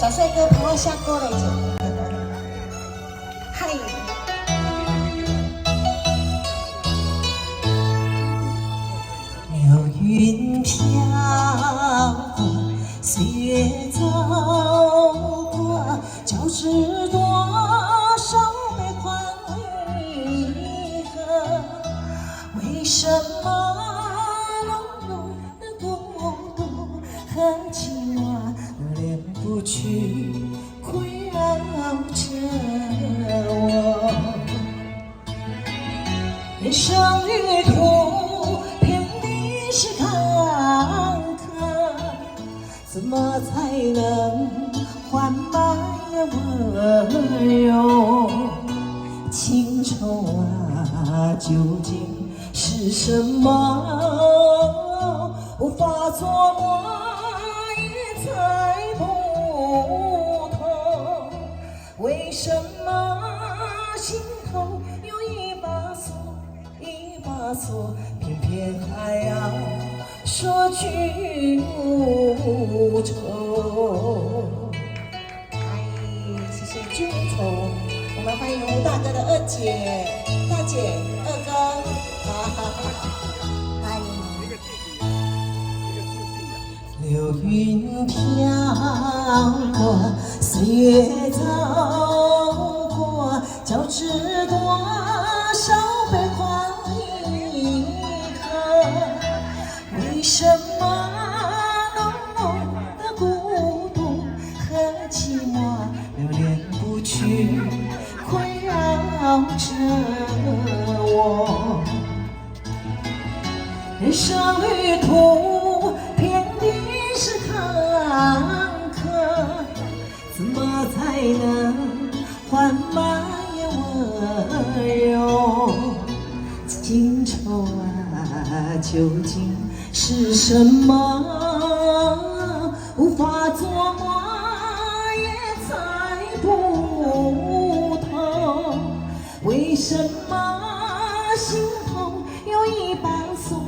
小帅哥陪我下歌来着。嗨。流云飘过，岁月走过，交织多少悲欢离合？为什么浓浓的孤独和寂寞留恋不去，困扰着我？人生旅途遍地是坎坷，怎么才能缓慢温柔？情愁啊，究竟是什么？无法琢磨，也猜不透。为什么心头有一把锁，一把锁，偏偏还要说句无愁？哎，谢谢君无愁。我们欢迎吴大哥的二姐、大姐、二哥，欢迎。流云飘过，岁月走过，交织多少悲欢离合？为什么浓浓的孤独和寂寞留恋不去，困扰着我？人生旅途遍地是坎坷，怎么才能缓慢也温柔？情愁啊，究竟是什么？无法琢磨，也猜不透。为什么心头有一把锁，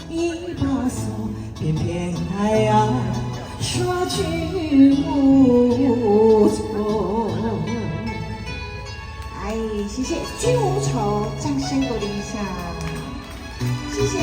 一把锁，偏偏还要说句无愁？哎，谢谢君无愁，掌声鼓励一下，谢谢。